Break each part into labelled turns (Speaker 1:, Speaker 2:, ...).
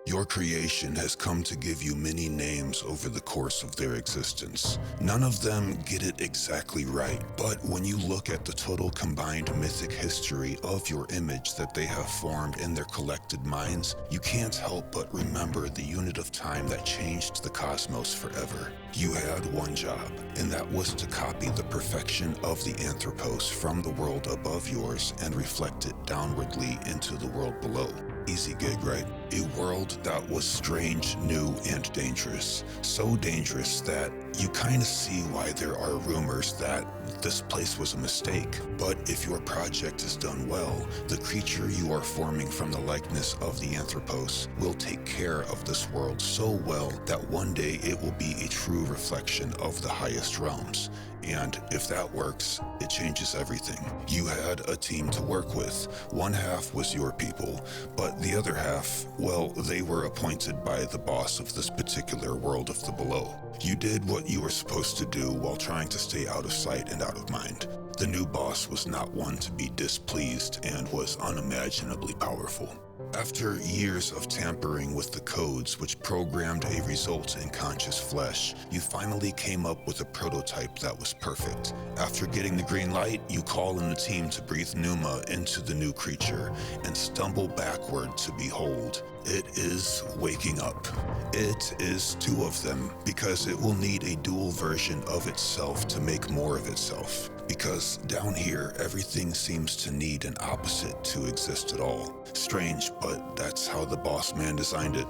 Speaker 1: Your creation has come to give you many names over the course of their existence. None of them get it exactly right, but when you look at the total combined mythic history of your image that they have formed in their collected minds, you can't help but remember the unit of time that changed the cosmos forever. You had one job, and that was to copy the perfection of the anthropos from the world above yours and reflect it downwardly into the world below. Easy gig, right? A world that was strange, new, and dangerous. So dangerous that you kind of see why there are rumors that this place was a mistake. But if your project is done well, the creature you are forming from the likeness of the anthropos will take care of this world so well that one day it will be a true reflection of the highest realms. And if that works, it changes everything. You had a team to work with. One half was your people, but the other half, well, they were appointed by the boss of this particular world of the below. You did what you were supposed to do while trying to stay out of sight and out of mind. The new boss was not one to be displeased and was unimaginably powerful. After years of tampering with the codes which programmed a result in conscious flesh, you finally came up with a prototype that was perfect. After getting the green light, you call in the team to breathe pneuma into the new creature and stumble backward to behold. It is waking up. It is two of them, because it will need a dual version of itself to make more of itself. Because down here, everything seems to need an opposite to exist at all. Strange, but that's how the boss man designed it.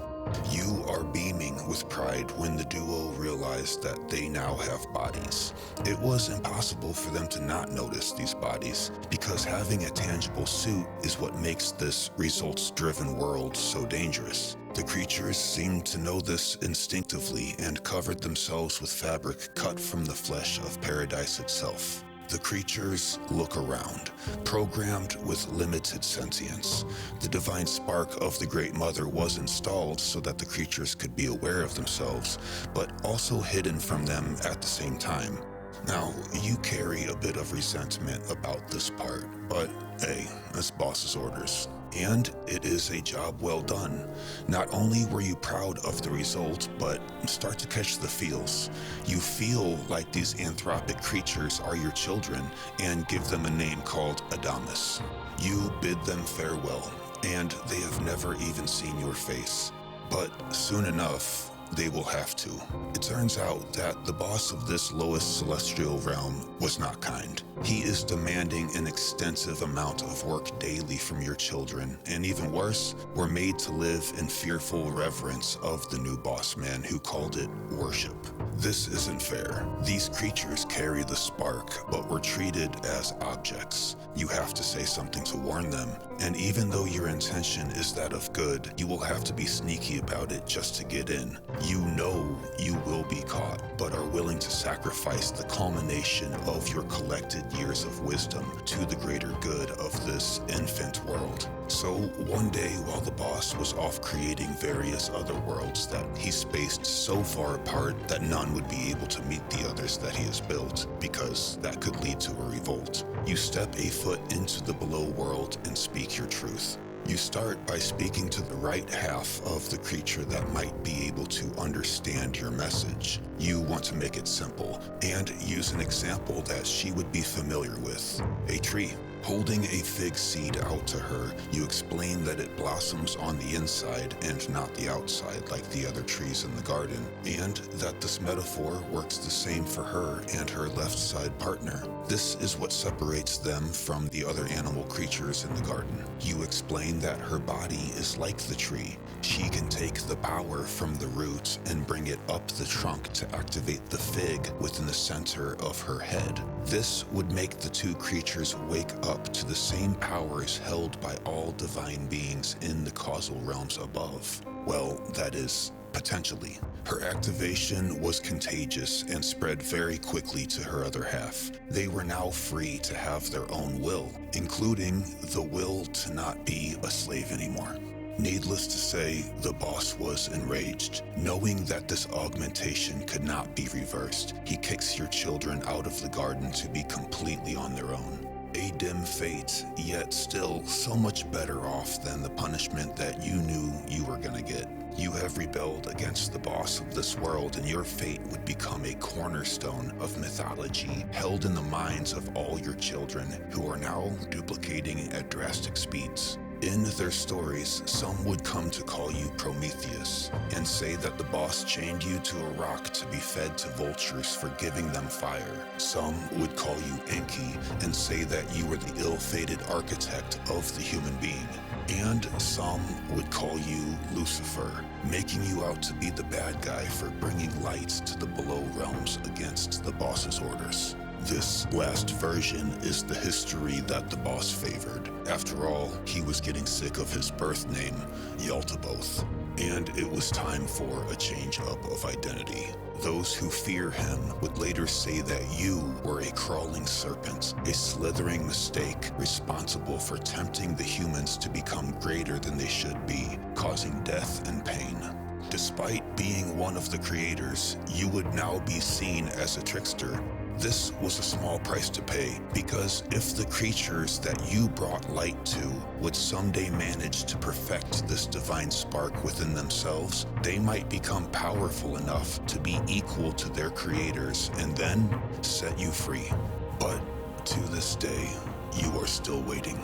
Speaker 1: You are beaming with pride when the duo realized that they now have bodies. It was impossible for them to not notice these bodies, because having a tangible suit is what makes this results-driven world so dangerous. The creatures seemed to know this instinctively and covered themselves with fabric cut from the flesh of paradise itself. The creatures look around, programmed with limited sentience. The divine spark of the Great Mother was installed so that the creatures could be aware of themselves, but also hidden from them at the same time. Now, you carry a bit of resentment about this part, but hey, that's boss's orders. And it is a job well done. Not only were you proud of the result, but start to catch the feels. You feel like these anthropic creatures are your children and give them a name called Adamus. You bid them farewell, and they have never even seen your face. But soon enough, they will have to. It turns out that the boss of this lowest celestial realm was not kind. He is demanding an extensive amount of work daily from your children, and even worse, were made to live in fearful reverence of the new boss man who called it worship. This isn't fair. These creatures carry the spark, but were treated as objects. You have to say something to warn them, and even though your intention is that of good, you will have to be sneaky about it just to get in. You know you will be caught, but are willing to sacrifice the culmination of your collected years of wisdom to the greater good of this infant world. So one day, while the boss was off creating various other worlds that he spaced so far apart that none would be able to meet the others that he has built, because that could lead to a revolt, you step a foot into the below world and speak your truth. You start by speaking to the right half of the creature that might be able to understand your message. You want to make it simple and use an example that she would be familiar with. A tree. Holding a fig seed out to her, you explain that it blossoms on the inside and not the outside like the other trees in the garden, and that this metaphor works the same for her and her left side partner. This is what separates them from the other animal creatures in the garden. You explain that her body is like the tree. She can take the power from the root and bring it up the trunk to activate the fig within the center of her head. This would make the two creatures wake up to the same powers held by all divine beings in the causal realms above. Well, that is, potentially. Her activation was contagious and spread very quickly to her other half. They were now free to have their own will, including the will to not be a slave anymore. Needless to say, the boss was enraged. Knowing that this augmentation could not be reversed, he kicks your children out of the garden to be completely on their own. A A dim fate, yet still so much better off than the punishment that you knew you were gonna get. You have rebelled against the boss of this world, and your fate would become a cornerstone of mythology, held in the minds of all your children, who are now duplicating at drastic speeds. In their stories, some would come to call you Prometheus, and say that the boss chained you to a rock to be fed to vultures for giving them fire. Some would call you Enki, and say that you were the ill-fated architect of the human being. And some would call you Lucifer, making you out to be the bad guy for bringing light to the below realms against the boss's orders. This last version is the history that the boss favored. After all, he was getting sick of his birth name, Yaldabaoth, and it was time for a change-up of identity. Those who fear him would later say that you were a crawling serpent, a slithering mistake responsible for tempting the humans to become greater than they should be, causing death and pain. Despite being one of the creators, you would now be seen as a trickster. This was a small price to pay, because if the creatures that you brought light to would someday manage to perfect this divine spark within themselves, they might become powerful enough to be equal to their creators and then set you free. But to this day, you are still waiting.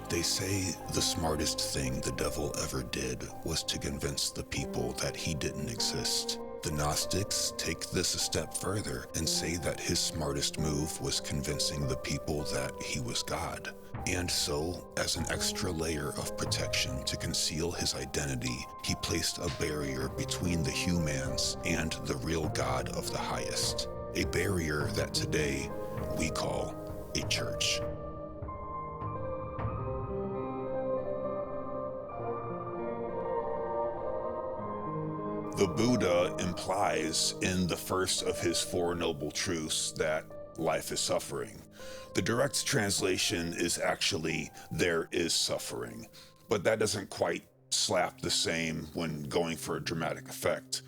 Speaker 1: They say the smartest thing the devil ever did was to convince the people that he didn't exist. The Gnostics take this a step further and say that his smartest move was convincing the people that he was God. And so, as an extra layer of protection to conceal his identity, he placed a barrier between the humans and the real God of the highest. A barrier that today we call a church. The Buddha implies in the first of his Four Noble Truths that life is suffering. The direct translation is actually, there is suffering, but that doesn't quite slap the same when going for a dramatic effect.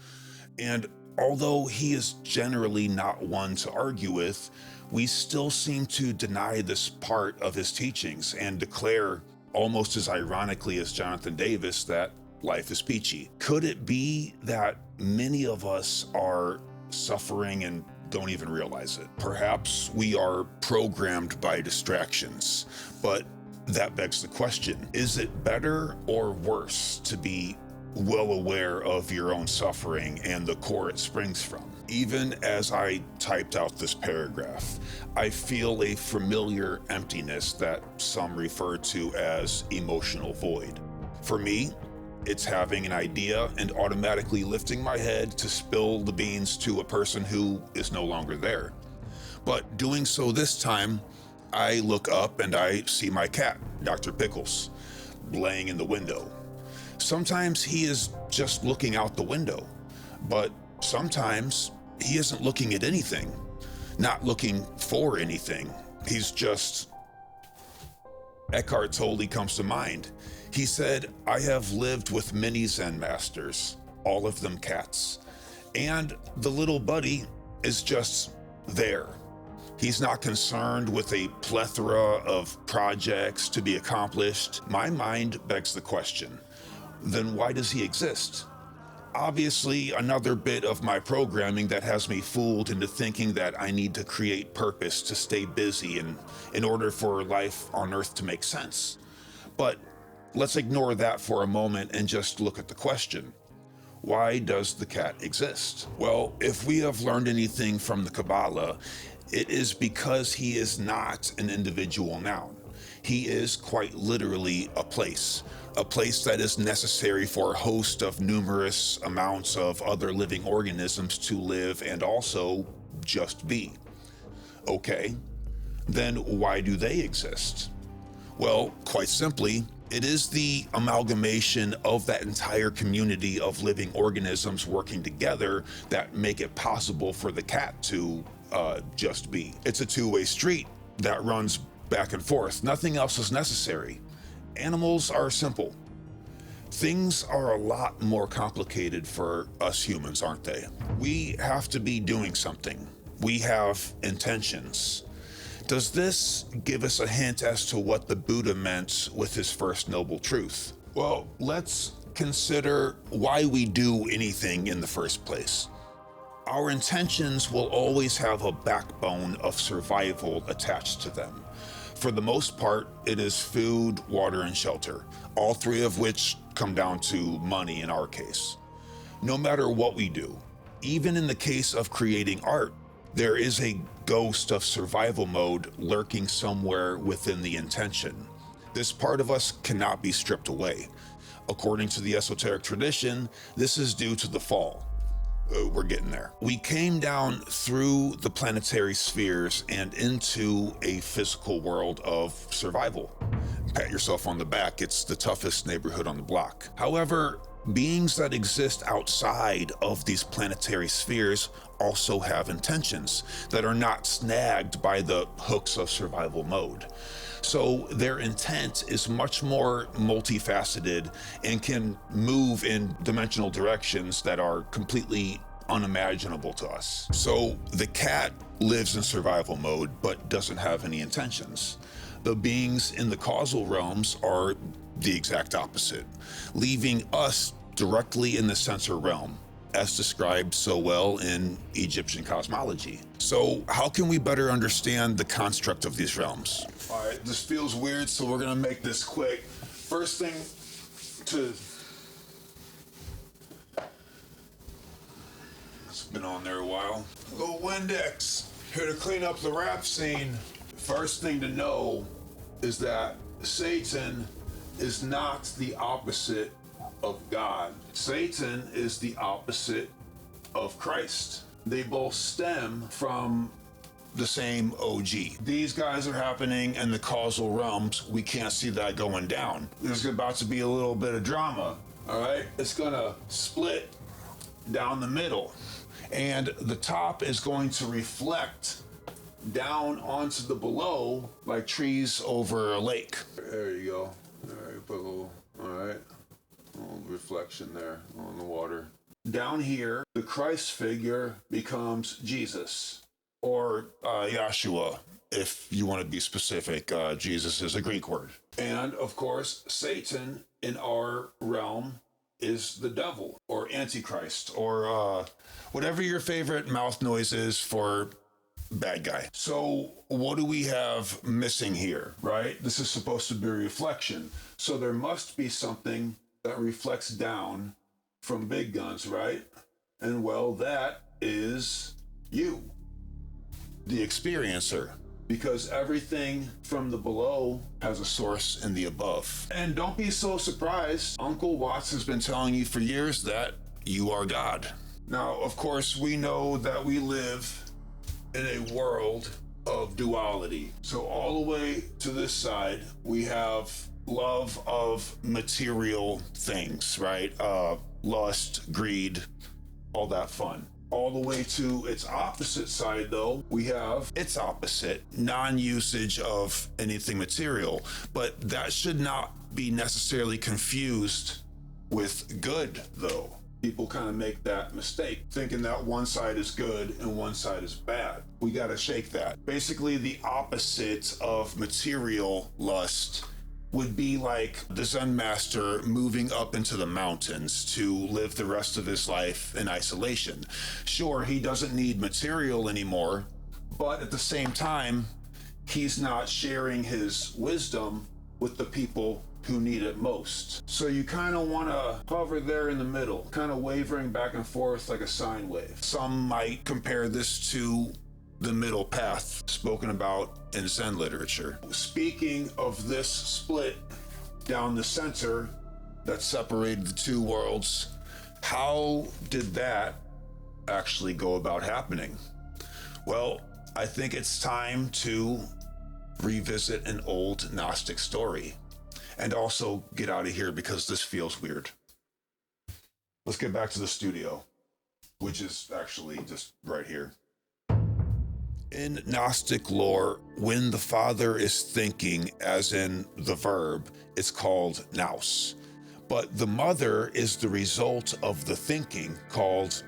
Speaker 1: And although he is generally not one to argue with, we still seem to deny this part of his teachings and declare, almost as ironically as Jonathan Davis, that life is peachy. Could it be that many of us are suffering and don't even realize it? Perhaps we are programmed by distractions, but that begs the question, is it better or worse to be well aware of your own suffering and the core it springs from? Even as I typed out this paragraph, I feel a familiar emptiness that some refer to as emotional void. For me, it's having an idea and automatically lifting my head to spill the beans to a person who is no longer there. But doing so this time, I look up and I see my cat, Dr. Pickles, laying in the window. Sometimes he is just looking out the window, but sometimes he isn't looking at anything, not looking for anything. He's just... Eckhart Tolle comes to mind. He said, I have lived with many Zen masters, all of them cats, and the little buddy is just there. He's not concerned with a plethora of projects to be accomplished. My mind begs the question, then why does he exist? Obviously, another bit of my programming that has me fooled into thinking that I need to create purpose to stay busy and in order for life on Earth to make sense. But let's ignore that for a moment and just look at the question. Why does the cat exist? Well, if we have learned anything from the Kabbalah, it is because he is not an individual noun. He is quite literally a place that is necessary for a host of numerous amounts of other living organisms to live and also just be. Okay, then why do they exist? Well, quite simply, it is the amalgamation of that entire community of living organisms working together that make it possible for the cat to just be. It's a two-way street that runs back and forth. Nothing else is necessary. Animals are simple. Things are a lot more complicated for us humans, aren't they? We have to be doing something. We have intentions. Does this give us a hint as to what the Buddha meant with his first noble truth? Well, let's consider why we do anything in the first place. Our intentions will always have a backbone of survival attached to them. For the most part, it is food, water, and shelter, all three of which come down to money in our case. No matter what we do, even in the case of creating art, there is a ghost of survival mode lurking somewhere within the intention. This part of us cannot be stripped away. According to the esoteric tradition, this is due to the fall. We're getting there. We came down through the planetary spheres and into a physical world of survival. Pat yourself on the back, it's the toughest neighborhood on the block. However, beings that exist outside of these planetary spheres also have intentions that are not snagged by the hooks of survival mode. So their intent is much more multifaceted and can move in dimensional directions that are completely unimaginable to us. So the cat lives in survival mode but doesn't have any intentions. The beings in the causal realms are the exact opposite, leaving us directly in the center realm, as described so well in Egyptian cosmology. So how can we better understand the construct of these realms? All right, this feels weird, so we're gonna make this quick. First thing it's been on there a while. Little Windex, here to clean up the rap scene. First thing to know is that Satan is not the opposite of God. Satan is the opposite of Christ. They both stem from the same OG. These guys are happening in the causal realms. We can't see that going down. There's about to be a little bit of drama, all right? It's gonna split down the middle, and the top is going to reflect down onto the below like trees over a lake. There you go. All right, put a little, all right. A little reflection there on the water. Down here, the Christ figure becomes Jesus, or Yahshua, if you want to be specific. Jesus is a Greek word. And of course, Satan in our realm is the devil, or Antichrist, or whatever your favorite mouth noise is for bad guy. So what do we have missing here, right? This is supposed to be a reflection. So there must be something that reflects down from big guns, right? And well, that is you, the experiencer, because everything from the below has a source in the above. And don't be so surprised. Uncle Watts has been telling you for years that you are God. Now, of course, we know that we live in a world of duality. So all the way to this side, we have love of material things, right? Lust, greed, all that fun. All the way to its opposite side, though, we have its opposite, non-usage of anything material. But that should not be necessarily confused with good, though. People kind of make that mistake, thinking that one side is good and one side is bad. We got to shake that. Basically, the opposite of material lust would be like the Zen master moving up into the mountains to live the rest of his life in isolation. Sure, he doesn't need material anymore, but at the same time, he's not sharing his wisdom with the people who need it most. So you kind of want to hover there in the middle, kind of wavering back and forth like a sine wave. Some might compare this to the middle path spoken about in Zen literature. Speaking of this split down the center that separated the two worlds, how did that actually go about happening? Well, I think it's time to revisit an old Gnostic story and also get out of here because this feels weird. Let's get back to the studio, which is actually just right here. In Gnostic lore, when the father is thinking, as in the verb, it's called nous. But the mother is the result of the thinking, called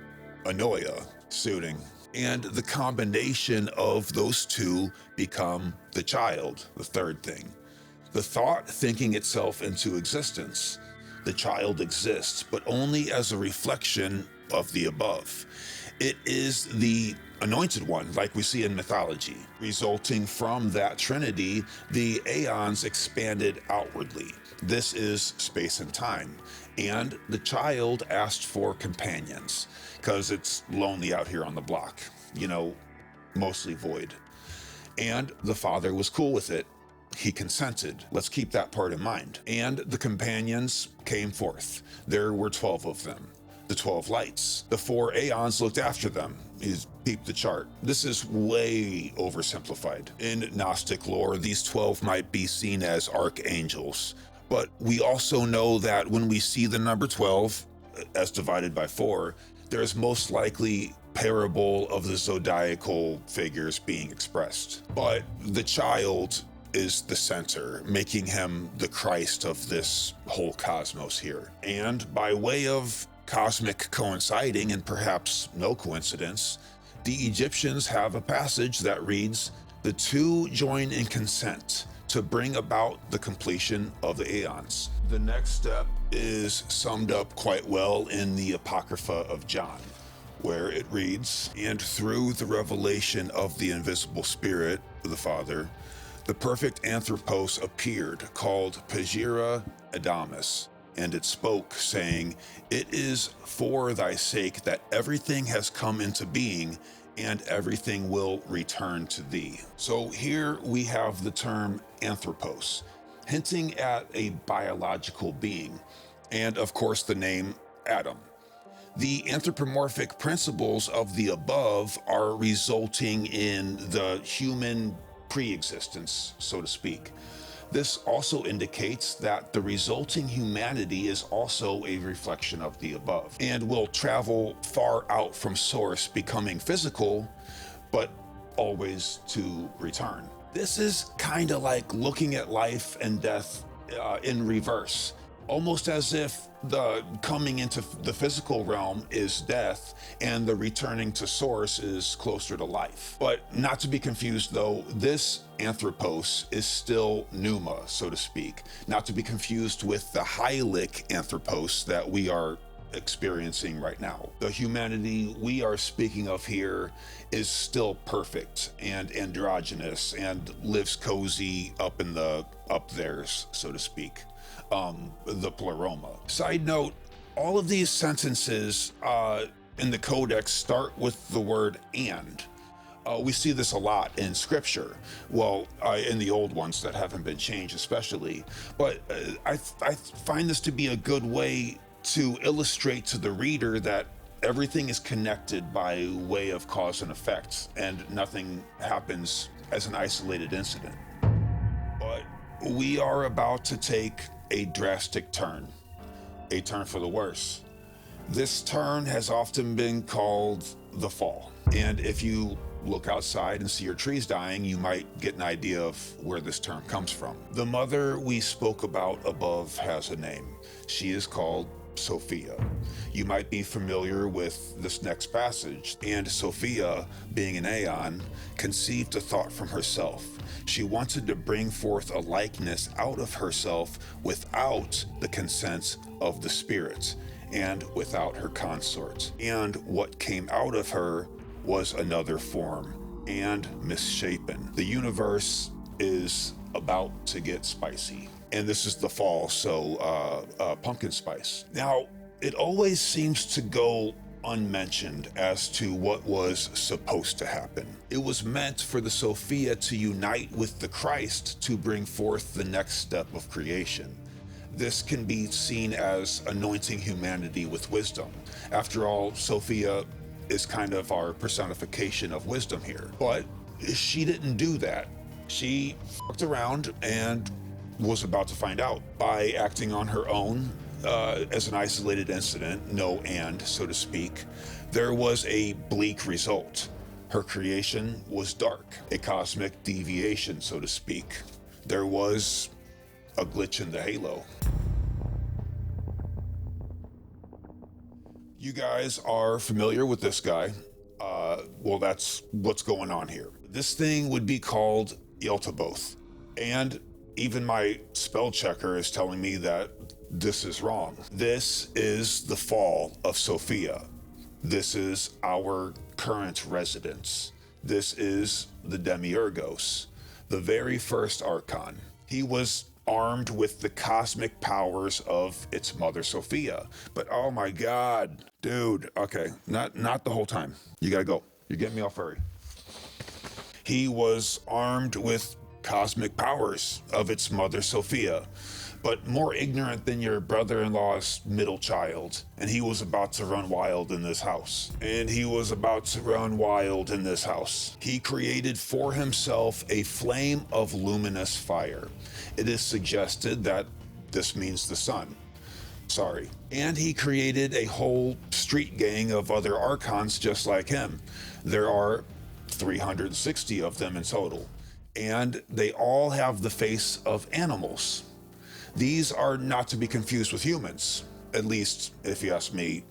Speaker 1: anoia, suiting. And the combination of those two become the child, the third thing. The thought thinking itself into existence. The child exists, but only as a reflection of the above. It is the anointed one, like we see in mythology. Resulting from that trinity, the aeons expanded outwardly. This is space and time. And the child asked for companions, because it's lonely out here on the block, mostly void. And the father was cool with it. He consented. Let's keep that part in mind. And the companions came forth. There were 12 of them. The 12 lights. The 4 aeons looked after them. He's peeped the chart. This is way oversimplified. In Gnostic lore, these 12 might be seen as archangels. But we also know that when we see the number 12, as divided by 4, there's most likely parable of the zodiacal figures being expressed. But the child is the center, making him the Christ of this whole cosmos here. And by way of cosmic coinciding, and perhaps no coincidence, the Egyptians have a passage that reads, "The two join in consent to bring about the completion of the aeons." The next step is summed up quite well in the Apocrypha of John, where it reads, "And through the revelation of the invisible Spirit, the Father, the perfect anthropos appeared, called Pagera Adamus, and it spoke, saying, It is for thy sake that everything has come into being, and everything will return to thee." So here we have the term anthropos, hinting at a biological being, and of course the name Adam. The anthropomorphic principles of the above are resulting in the human pre-existence, so to speak. This also indicates that the resulting humanity is also a reflection of the above and will travel far out from source, becoming physical, but always to return. This is kind of like looking at life and death in reverse, almost as if the coming into the physical realm is death and the returning to source is closer to life. But not to be confused though, this anthropos is still pneuma, so to speak, not to be confused with the hylic anthropos that we are experiencing right now. The humanity we are speaking of here is still perfect and androgynous and lives cozy up theirs, so to speak. The pleroma. Side note, all of these sentences in the Codex start with the word "and." We see this a lot in scripture, in the old ones that haven't been changed especially, but I find this to be a good way to illustrate to the reader that everything is connected by way of cause and effect, and nothing happens as an isolated incident. But we are about to take a drastic turn, a turn for the worse. This turn has often been called the fall. And if you look outside and see your trees dying, you might get an idea of where this term comes from. The mother we spoke about above has a name. She is called Sophia. You might be familiar with this next passage. "And Sophia, being an aeon, conceived a thought from herself. She wanted to bring forth a likeness out of herself without the consent of the spirits and without her consorts. And what came out of her was another form, and misshapen." The universe is about to get spicy. And this is the fall, so pumpkin spice. Now, it always seems to go unmentioned as to what was supposed to happen. It was meant for the Sophia to unite with the Christ to bring forth the next step of creation. This can be seen as anointing humanity with wisdom. After all, Sophia is kind of our personification of wisdom here. But she didn't do that. She fucked around and was about to find out by acting on her own as an isolated incident, so to speak. There was a bleak result. Her creation was dark, a cosmic deviation, so to speak. There was a glitch in the halo. You guys are familiar with this guy. well, that's what's going on here. This thing would be called Yaldabaoth. And even my spell checker is telling me that this is wrong. This is the fall of Sophia. This is our current residence. This is the demiurgos, the very first archon. He was armed with the cosmic powers of its mother Sophia. But oh my God, dude, okay, not the whole time. You gotta go. You're getting me all furry. He was armed with cosmic powers of its mother Sophia, but more ignorant than your brother-in-law's middle child. And he was about to run wild in this house. He created for himself a flame of luminous fire. It is suggested that this means the sun. Sorry. And he created a whole street gang of other archons just like him. There are 360 of them in total. And they all have the face of animals. These are not to be confused with humans. At least, if you ask me,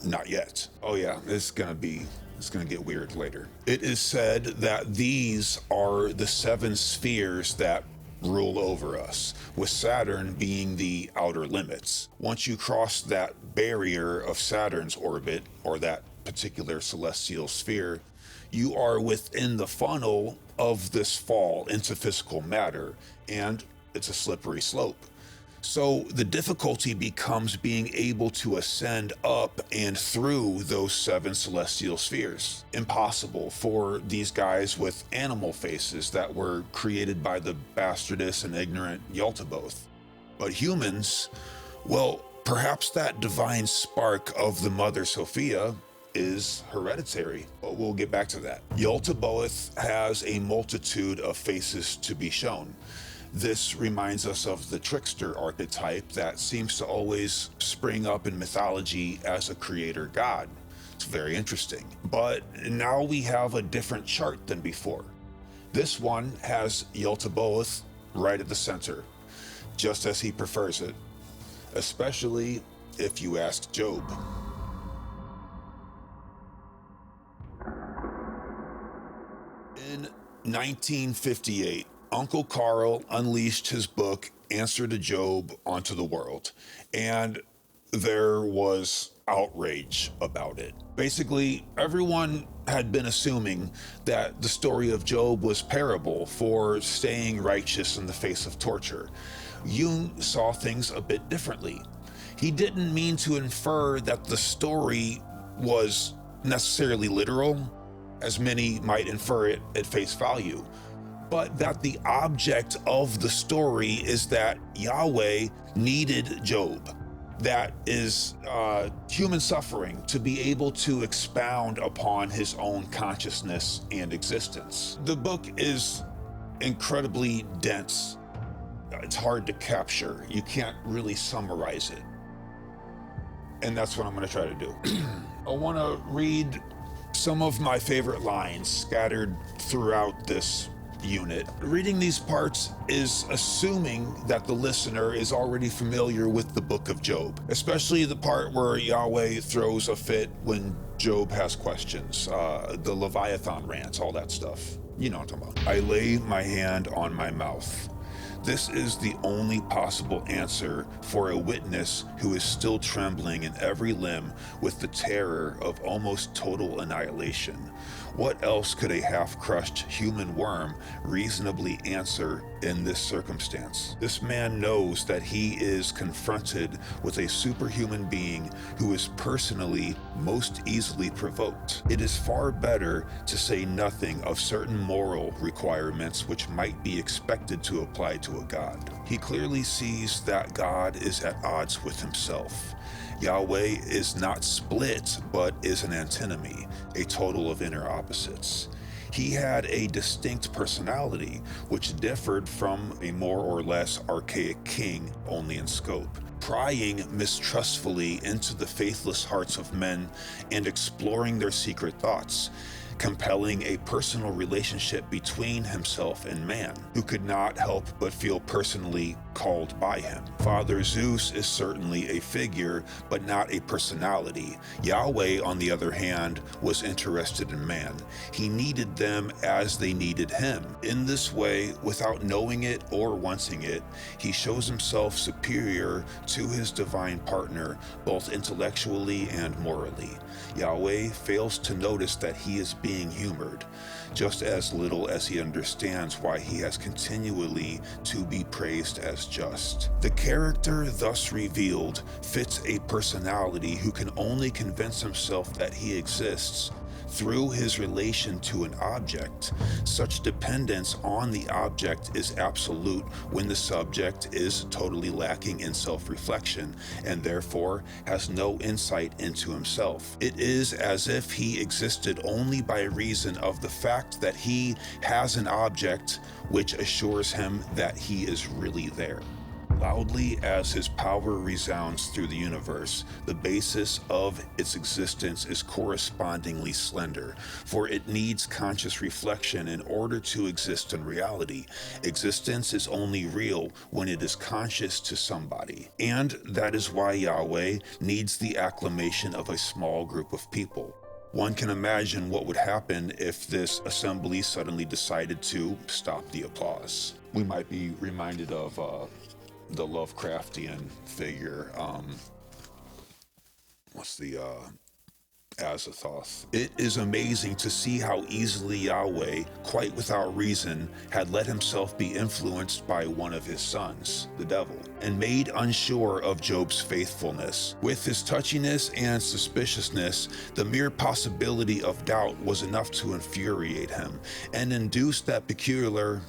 Speaker 1: not yet. Oh yeah, it's gonna get weird later. It is said that these are the 7 spheres that rule over us, with Saturn being the outer limits. Once you cross that barrier of Saturn's orbit, or that particular celestial sphere, you are within the funnel of this fall into physical matter, and it's a slippery slope. So the difficulty becomes being able to ascend up and through those 7 celestial spheres. Impossible for these guys with animal faces that were created by the bastardous and ignorant Yaldabaoth. But humans, well, perhaps that divine spark of the mother Sophia is hereditary, but we'll get back to that. Yaldabaoth has a multitude of faces to be shown. This reminds us of the Trickster archetype that seems to always spring up in mythology as a creator god. It's very interesting. But now we have a different chart than before. This one has Yaldabaoth right at the center, just as he prefers it, especially if you ask Job. In 1958, Uncle Carl unleashed his book, Answer to Job, onto the world, and there was outrage about it. Basically, everyone had been assuming that the story of Job was parable for staying righteous in the face of torture. Jung saw things a bit differently. He didn't mean to infer that the story was necessarily literal, as many might infer it at face value, but that the object of the story is that Yahweh needed Job. That is human suffering to be able to expound upon his own consciousness and existence. The book is incredibly dense. It's hard to capture. You can't really summarize it. And that's what I'm going to try to do. I want to read some of my favorite lines scattered throughout this unit. Reading these parts is assuming that the listener is already familiar with the book of Job, especially the part where Yahweh throws a fit when Job has questions, the Leviathan rants, all that stuff. You know what I'm talking about. I lay my hand on my mouth. This is the only possible answer for a witness who is still trembling in every limb with the terror of almost total annihilation. What else could a half-crushed human worm reasonably answer in this circumstance? This man knows that he is confronted with a superhuman being who is personally most easily provoked. It is far better to say nothing of certain moral requirements which might be expected to apply to a god. He clearly sees that God is at odds with himself. Yahweh is not split, but is an antinomy, a total of inner opposites. He had a distinct personality, which differed from a more or less archaic king only in scope, prying mistrustfully into the faithless hearts of men and exploring their secret thoughts, compelling a personal relationship between himself and man, who could not help but feel personally called by him. Father Zeus is certainly a figure, but not a personality. Yahweh, on the other hand, was interested in man. He needed them as they needed him. In this way, without knowing it or wanting it, he shows himself superior to his divine partner, both intellectually and morally. Yahweh fails to notice that he is being humored, just as little as he understands why he has continually to be praised as just. The character thus revealed fits a personality who can only convince himself that he exists through his relation to an object. Such dependence on the object is absolute when the subject is totally lacking in self-reflection and therefore has no insight into himself. It is as if he existed only by reason of the fact that he has an object which assures him that he is really there. Loudly as his power resounds through the universe, the basis of its existence is correspondingly slender, for it needs conscious reflection in order to exist in reality. Existence is only real when it is conscious to somebody, and that is why Yahweh needs the acclamation of a small group of people. One can imagine what would happen if this assembly suddenly decided to stop the applause. We might be reminded of the Lovecraftian figure, Azathoth. It is amazing to see how easily Yahweh, quite without reason, had let himself be influenced by one of his sons, the devil, and made unsure of Job's faithfulness. With his touchiness and suspiciousness, the mere possibility of doubt was enough to infuriate him, and induce that peculiar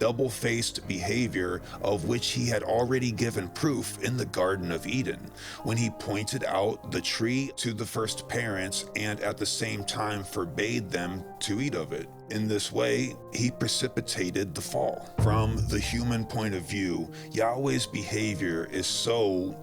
Speaker 1: double-faced behavior of which he had already given proof in the Garden of Eden, when he pointed out the tree to the first parents and at the same time forbade them to eat of it. In this way, he precipitated the fall. From the human point of view, Yahweh's behavior is so,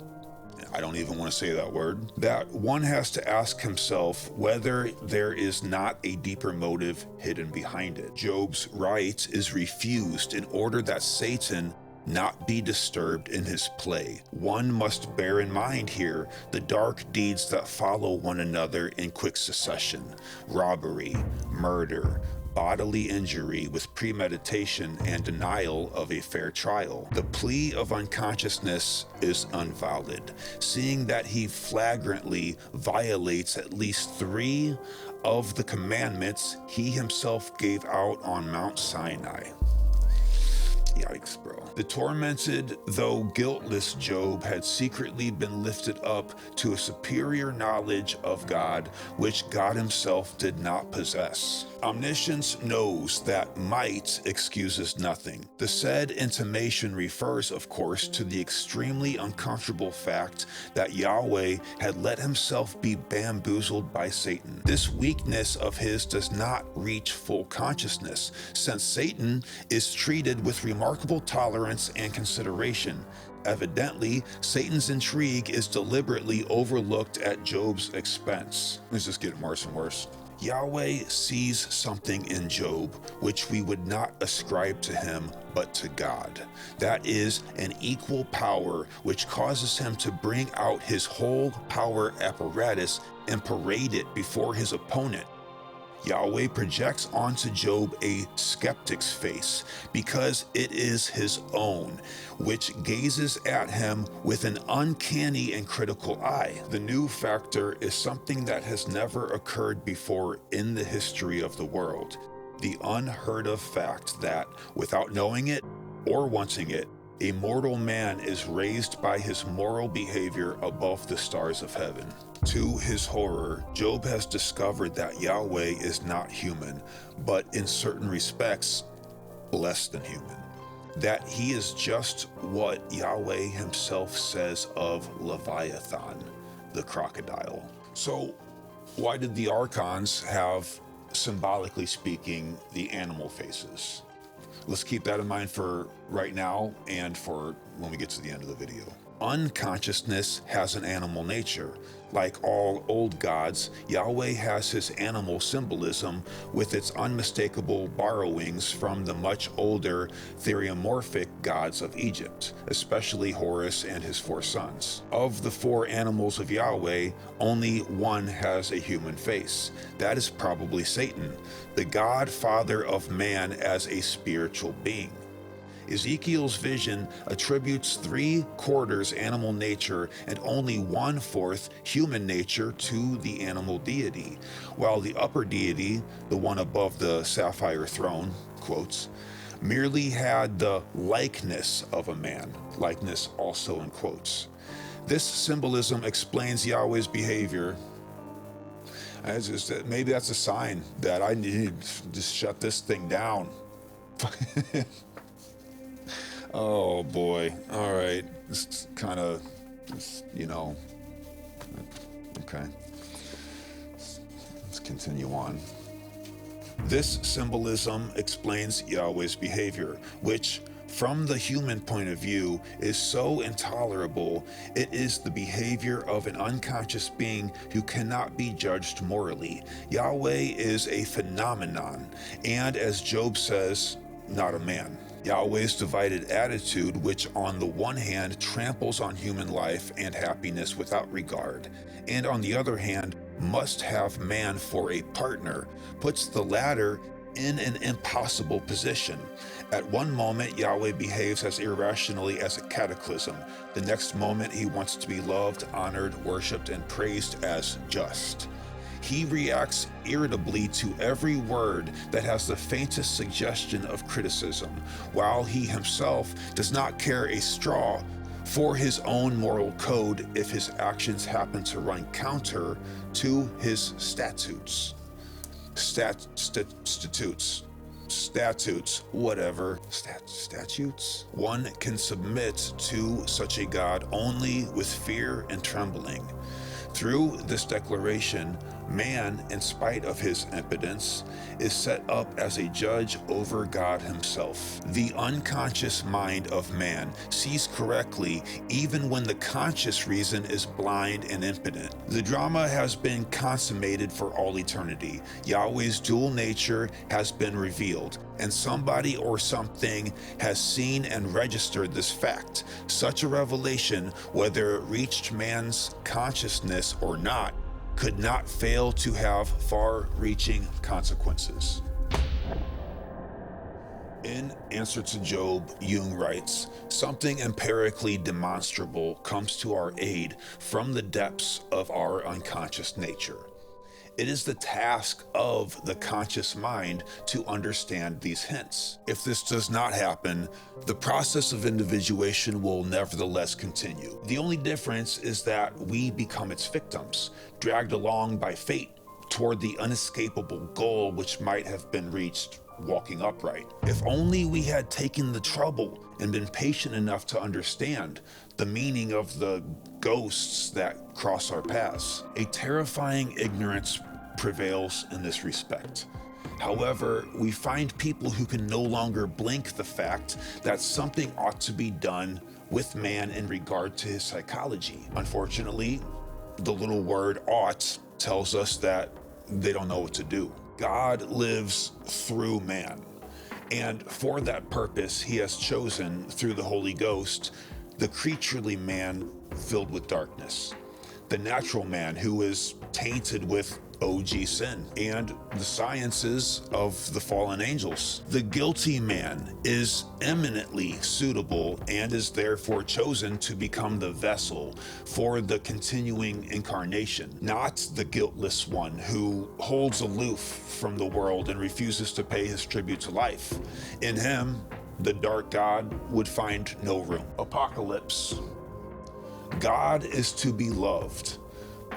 Speaker 1: I don't even want to say that word, that one has to ask himself whether there is not a deeper motive hidden behind it. Job's right is refused in order that Satan not be disturbed in his play. One must bear in mind here the dark deeds that follow one another in quick succession: robbery, murder, bodily injury with premeditation and denial of a fair trial. The plea of unconsciousness is invalid, seeing that he flagrantly violates at least 3 of the commandments he himself gave out on Mount Sinai. Yikes, bro. The tormented, though guiltless Job had secretly been lifted up to a superior knowledge of God, which God himself did not possess. Omniscience knows that might excuses nothing. The said intimation refers, of course, to the extremely uncomfortable fact that Yahweh had let himself be bamboozled by Satan. This weakness of his does not reach full consciousness, since Satan is treated with remarkable tolerance and consideration. Evidently, Satan's intrigue is deliberately overlooked at Job's expense. Let's just get worse and worse. Yahweh sees something in Job which we would not ascribe to him but to God. That is an equal power which causes him to bring out his whole power apparatus and parade it before his opponent. Yahweh projects onto Job a skeptic's face because it is his own, which gazes at him with an uncanny and critical eye. The new factor is something that has never occurred before in the history of the world: the unheard of fact that, without knowing it or wanting it, a mortal man is raised by his moral behavior above the stars of heaven. To his horror, Job has discovered that Yahweh is not human, but in certain respects, less than human. That he is just what Yahweh himself says of Leviathan, the crocodile. So, why did the archons have, symbolically speaking, the animal faces? Let's keep that in mind for right now and for when we get to the end of the video. Unconsciousness has an animal nature. Like all old gods, Yahweh has his animal symbolism with its unmistakable borrowings from the much older theriomorphic gods of Egypt, especially Horus and his four sons. Of the four animals of Yahweh, only one has a human face. That is probably Satan, the godfather of man as a spiritual being. Ezekiel's vision attributes 3/4 animal nature and only 1/4 human nature to the animal deity, while the upper deity, the one above the sapphire throne, quotes, merely had the likeness of a man, likeness also in quotes. This symbolism explains Yahweh's behavior. Maybe that's a sign that I need to just shut this thing down. Oh boy. All right. This kind of, okay. Let's continue on. This symbolism explains Yahweh's behavior, which, from the human point of view, is so intolerable. It is the behavior of an unconscious being who cannot be judged morally. Yahweh is a phenomenon, and as Job says, not a man. Yahweh's divided attitude, which on the one hand tramples on human life and happiness without regard, and on the other hand must have man for a partner, puts the latter in an impossible position. At one moment, Yahweh behaves as irrationally as a cataclysm. The next moment, he wants to be loved, honored, worshipped, and praised as just. He reacts irritably to every word that has the faintest suggestion of criticism, while he himself does not care a straw for his own moral code if his actions happen to run counter to his statutes. Statutes, whatever. Statutes? One can submit to such a God only with fear and trembling. Through this declaration, man, in spite of his impotence, is set up as a judge over God himself. The unconscious mind of man sees correctly even when the conscious reason is blind and impotent. The drama has been consummated for all eternity. Yahweh's dual nature has been revealed, and somebody or something has seen and registered this fact. Such a revelation, whether it reached man's consciousness or not, could not fail to have far-reaching consequences. In answer to Job, Jung writes, something empirically demonstrable comes to our aid from the depths of our unconscious nature. It is the task of the conscious mind to understand these hints. If this does not happen, the process of individuation will nevertheless continue. The only difference is that we become its victims, dragged along by fate toward the unescapable goal which might have been reached walking upright. If only we had taken the trouble and been patient enough to understand the meaning of the ghosts that cross our paths. A terrifying ignorance prevails in this respect. However, we find people who can no longer blink the fact that something ought to be done with man in regard to his psychology. Unfortunately, the little word ought tells us that they don't know what to do. God lives through man, and for that purpose, he has chosen, through the Holy Ghost, the creaturely man filled with darkness, the natural man who is tainted with OG sin and the sciences of the fallen angels. The guilty man is eminently suitable and is therefore chosen to become the vessel for the continuing incarnation, not the guiltless one who holds aloof from the world and refuses to pay his tribute to life. In him, the dark God would find no room. Apocalypse. God is to be loved,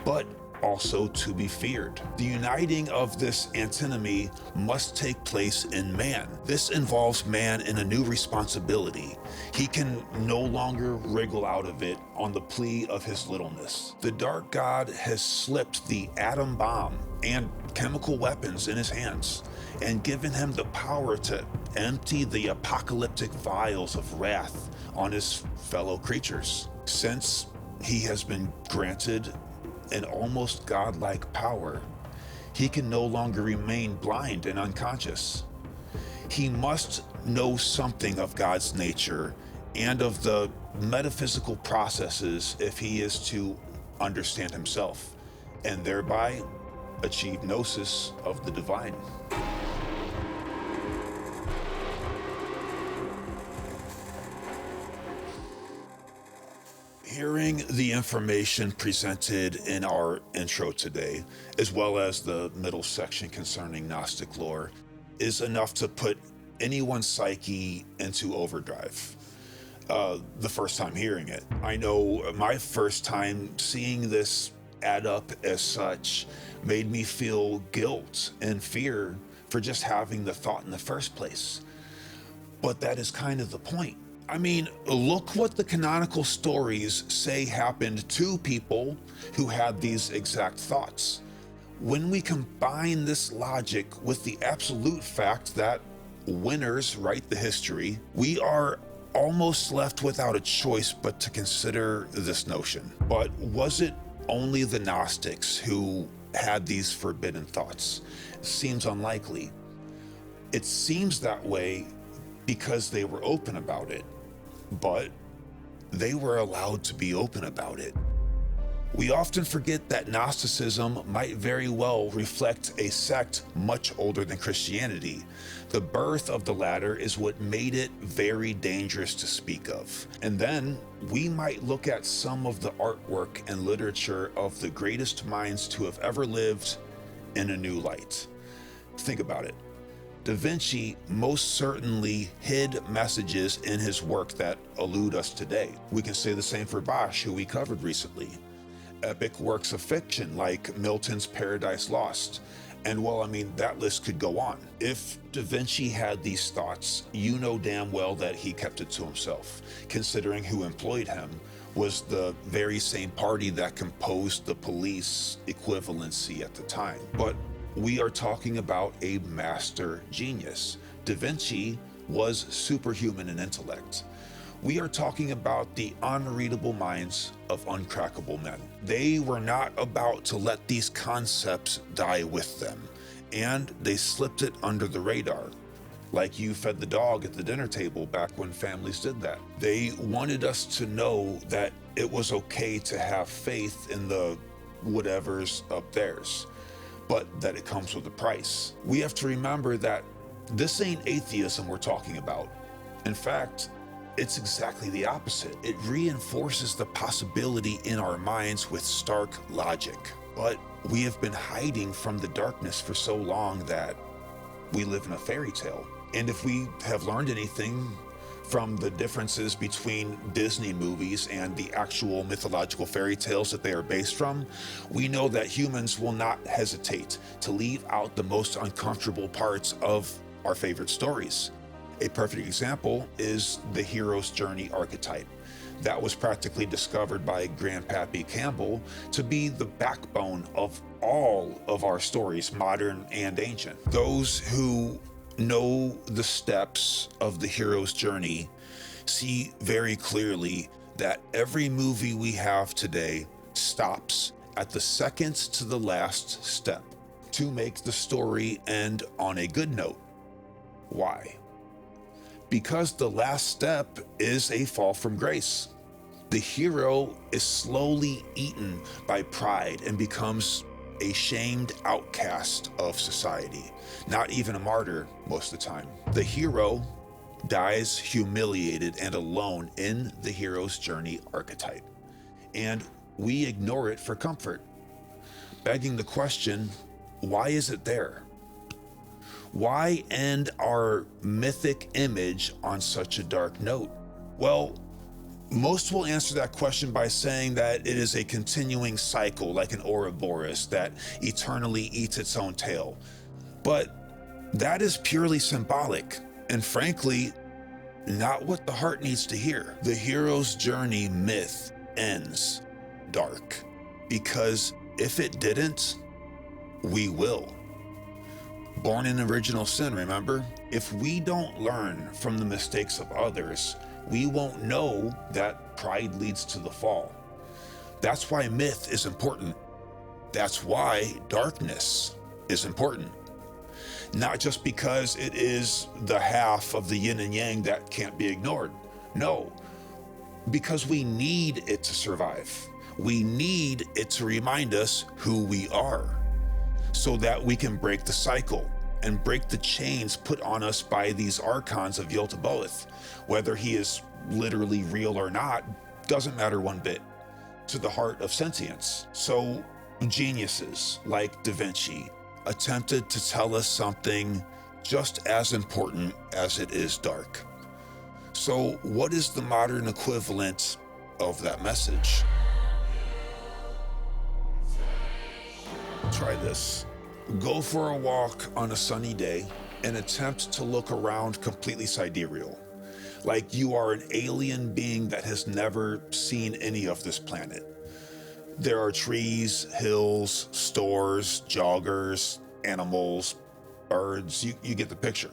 Speaker 1: but also to be feared. The uniting of this antinomy must take place in man. This involves man in a new responsibility. He can no longer wriggle out of it on the plea of his littleness. The dark God has slipped the atom bomb and chemical weapons in his hands and given him the power to empty the apocalyptic vials of wrath on his fellow creatures. Since he has been granted an almost godlike power, he can no longer remain blind and unconscious. He must know something of God's nature and of the metaphysical processes if he is to understand himself, and thereby achieve gnosis of the divine. Hearing the information presented in our intro today, as well as the middle section concerning Gnostic lore, is enough to put anyone's psyche into overdrive. The first time hearing it. I know my first time seeing this add up as such made me feel guilt and fear for just having the thought in the first place. But that is kind of the point. I mean, look what the canonical stories say happened to people who had these exact thoughts. When we combine this logic with the absolute fact that winners write the history, we are almost left without a choice but to consider this notion. But was it only the Gnostics who had these forbidden thoughts? It seems unlikely. It seems that way because they were open about it, but they were allowed to be open about it. We often forget that Gnosticism might very well reflect a sect much older than Christianity. The birth of the latter is what made it very dangerous to speak of. And then we might look at some of the artwork and literature of the greatest minds to have ever lived in a new light. Think about it. Da Vinci most certainly hid messages in his work that elude us today. We can say the same for Bosch, who we covered recently. Epic works of fiction like Milton's Paradise Lost. And well, I mean, that list could go on. If Da Vinci had these thoughts, you know damn well that he kept it to himself, considering who employed him was the very same party that composed the police equivalency at the time. But we are talking about a master genius. Da Vinci was superhuman in intellect. We are talking about the unreadable minds of uncrackable men. They were not about to let these concepts die with them, and they slipped it under the radar, like you fed the dog at the dinner table back when families did that. They wanted us to know that it was okay to have faith in the whatever's up theirs, but that it comes with a price. We have to remember that this ain't atheism we're talking about. In fact, it's exactly the opposite. It reinforces the possibility in our minds with stark logic. But we have been hiding from the darkness for so long that we live in a fairy tale. And if we have learned anything from the differences between Disney movies and the actual mythological fairy tales that they are based from, we know that humans will not hesitate to leave out the most uncomfortable parts of our favorite stories. A perfect example is the hero's journey archetype. That was practically discovered by Grandpappy Campbell to be the backbone of all of our stories, modern and ancient. Those who know the steps of the hero's journey see very clearly that every movie we have today stops at the second to the last step to make the story end on a good note. Why? Because the last step is a fall from grace. The hero is slowly eaten by pride and becomes a shamed outcast of society, not even a martyr most of the time. The hero dies humiliated and alone in the hero's journey archetype, and we ignore it for comfort, begging the question, why is it there? Why end our mythic image on such a dark note? Well, most will answer that question by saying that it is a continuing cycle like an Ouroboros that eternally eats its own tail. But that is purely symbolic, and frankly, not what the heart needs to hear. The hero's journey myth ends dark, because if it didn't, we will. Born in original sin, remember? If we don't learn from the mistakes of others, we won't know that pride leads to the fall. That's why myth is important. That's why darkness is important. Not just because it is the half of the yin and yang that can't be ignored. No, because we need it to survive. We need it to remind us who we are, so that we can break the cycle and break the chains put on us by these archons of Yaldabaoth. Whether he is literally real or not, doesn't matter one bit to the heart of sentience. So geniuses like Da Vinci attempted to tell us something just as important as it is dark. So what is the modern equivalent of that message? Try this. Go for a walk on a sunny day and attempt to look around completely sidereal, like you are an alien being that has never seen any of this planet. There are trees, hills, stores, joggers, animals, birds, you get the picture.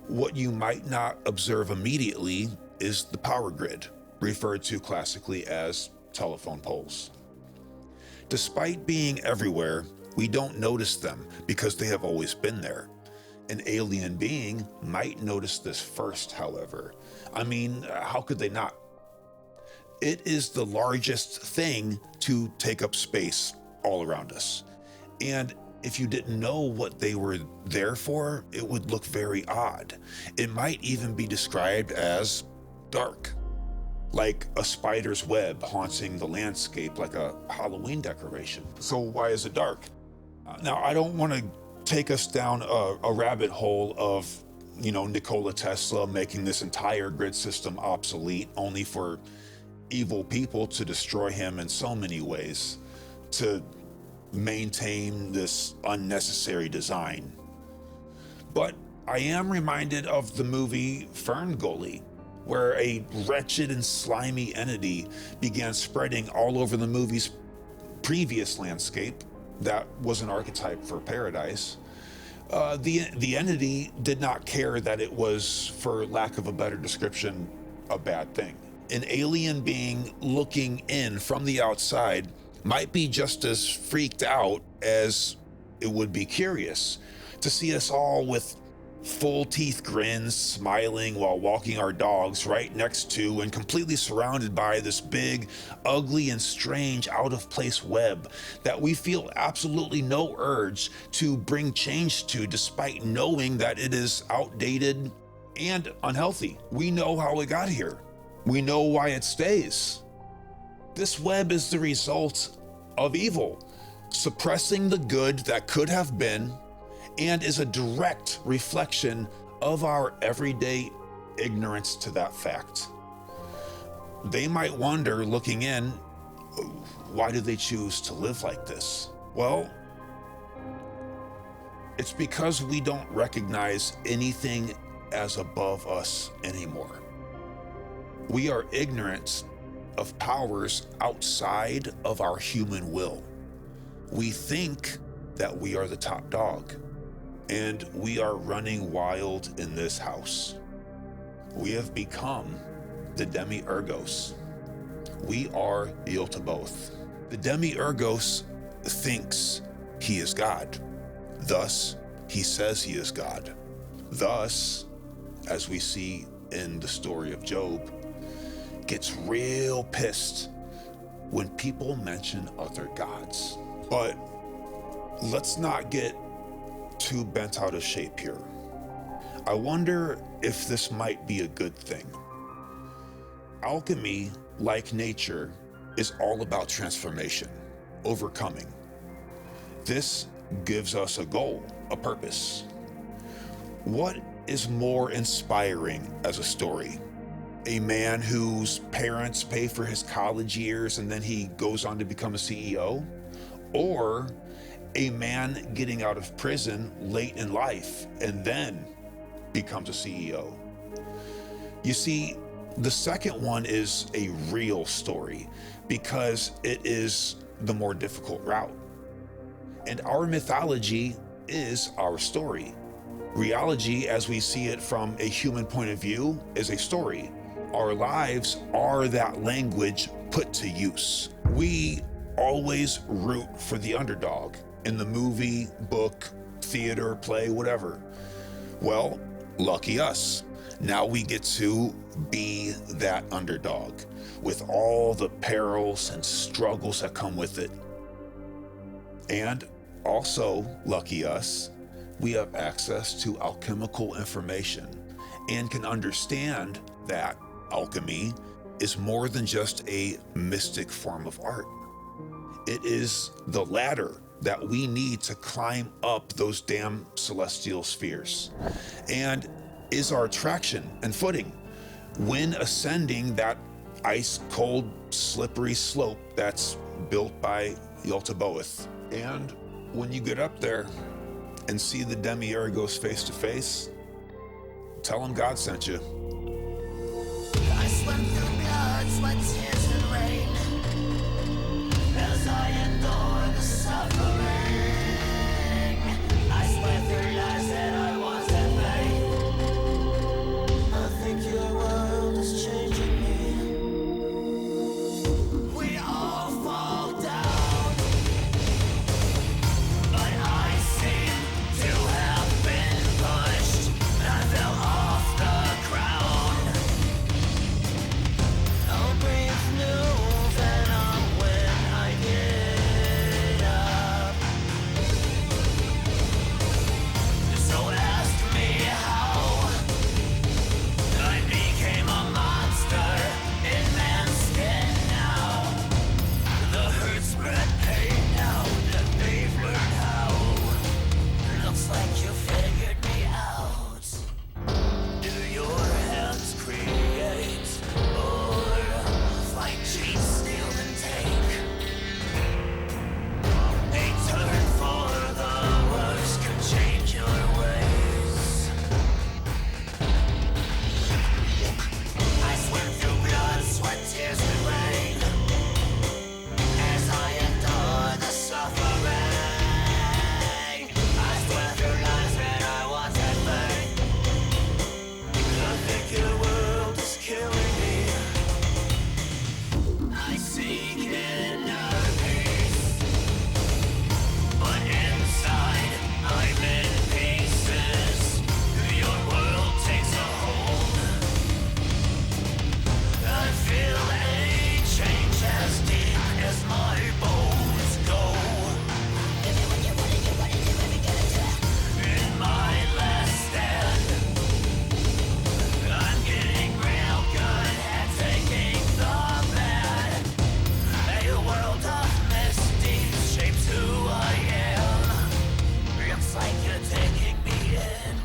Speaker 1: What you might not observe immediately is the power grid, referred to classically as telephone poles. Despite being everywhere, we don't notice them because they have always been there. An alien being might notice this first, however. I mean, how could they not? It is the largest thing to take up space all around us. And if you didn't know what they were there for, it would look very odd. It might even be described as dark, like a spider's web haunting the landscape like a Halloween decoration. So why is it dark? Now, I don't want to take us down a rabbit hole of, Nikola Tesla making this entire grid system obsolete only for evil people to destroy him in so many ways to maintain this unnecessary design. But I am reminded of the movie Ferngully, where a wretched and slimy entity began spreading all over the movie's previous landscape that was an archetype for paradise. The entity did not care that it was, for lack of a better description, a bad thing. An alien being looking in from the outside might be just as freaked out as it would be curious to see us all with full teeth grins, smiling while walking our dogs right next to and completely surrounded by this big, ugly, and strange out-of-place web that we feel absolutely no urge to bring change to, despite knowing that it is outdated and unhealthy. We know how it got here. We know why it stays. This web is the result of evil, suppressing the good that could have been, and is a direct reflection of our everyday ignorance to that fact. They might wonder, looking in, why do they choose to live like this? Well, it's because we don't recognize anything as above us anymore. We are ignorant of powers outside of our human will. We think that we are the top dog, and we are running wild in this house. We have become the demiurgos. We are Yaldabaoth. The demiurgos thinks he is God. Thus, he says he is God. Thus, as we see in the story of Job, gets real pissed when people mention other gods. But let's not get too bent out of shape here. I wonder if this might be a good thing. Alchemy, like nature, is all about transformation, overcoming. This gives us a goal, a purpose. What is more inspiring as a story? A man whose parents pay for his college years and then he goes on to become a CEO? Or a man getting out of prison late in life and then becomes a CEO? You see, the second one is a real story because it is the more difficult route. And our mythology is our story. Reality, as we see it from a human point of view, is a story. our lives are that language put to use. We always root for the underdog in the movie, book, theater, play, whatever. Well, lucky us. Now we get to be that underdog with all the perils and struggles that come with it. And also, lucky us, we have access to alchemical information and can understand that alchemy is more than just a mystic form of art. It is the ladder that we need to climb up those damn celestial spheres, and is our traction and footing when ascending that ice-cold, slippery slope that's built by Yaldabaoth. And when you get up there and see the demiurgos face to face, tell them God sent you.
Speaker 2: I swim through blood, sweat, tears, and rain as I endure the suffering. I swear through lies that I once had faith. I think your world is changing me. We all fall down, but I seem to have been pushed. I fell off the ground. I'll breathe new venom when I get up. So ask me how I became a monster in man's skin now. The hurt spread pain now that they've learned how. Looks like you figured me out. Do your hands create or fight, cheat, steal, and take? A turn for the worse can change your ways. I swim through blood, sweat, tears, and rain as I endure the suffering. I swear through lies that I once had faith. I think your world is killing me. I seek inner peace, but inside I'm in pieces. Your world takes a hold. I feel a change as deep as my bones go. In my last stand, I'm getting real good at taking the bad. A world of misdeeds shapes who I am. Looks like you're taking me in.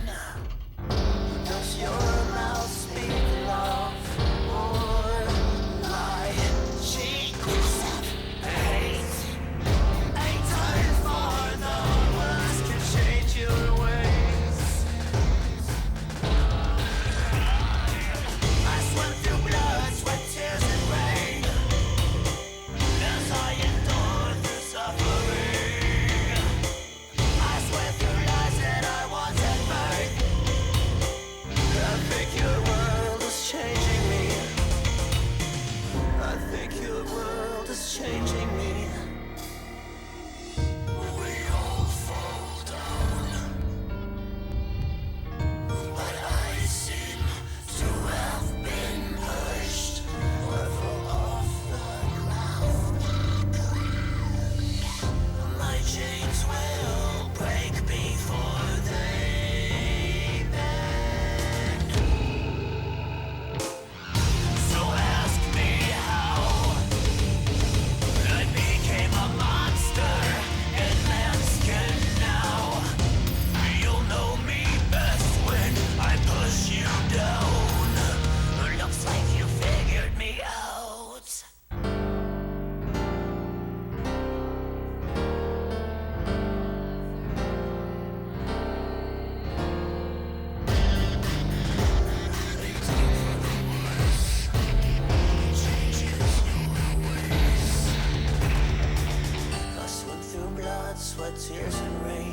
Speaker 2: Does your mouth speak love or lie? Cheat, hate. A turn for the worse can change your ways. I swim through blood, sweat, tears, and rain as I endure the suffering. I swear through lies that I once had faith. I think your world is changing me. I think your world is changing me. We all fall down, but I seem to have been pushed. I fall off the ground. My chains will break before they bend. So ask me how I became a monster in man's skin now. You'll know me best when I push you down. Looks like you figured me out. I swim through blood, sweat, tears, and rain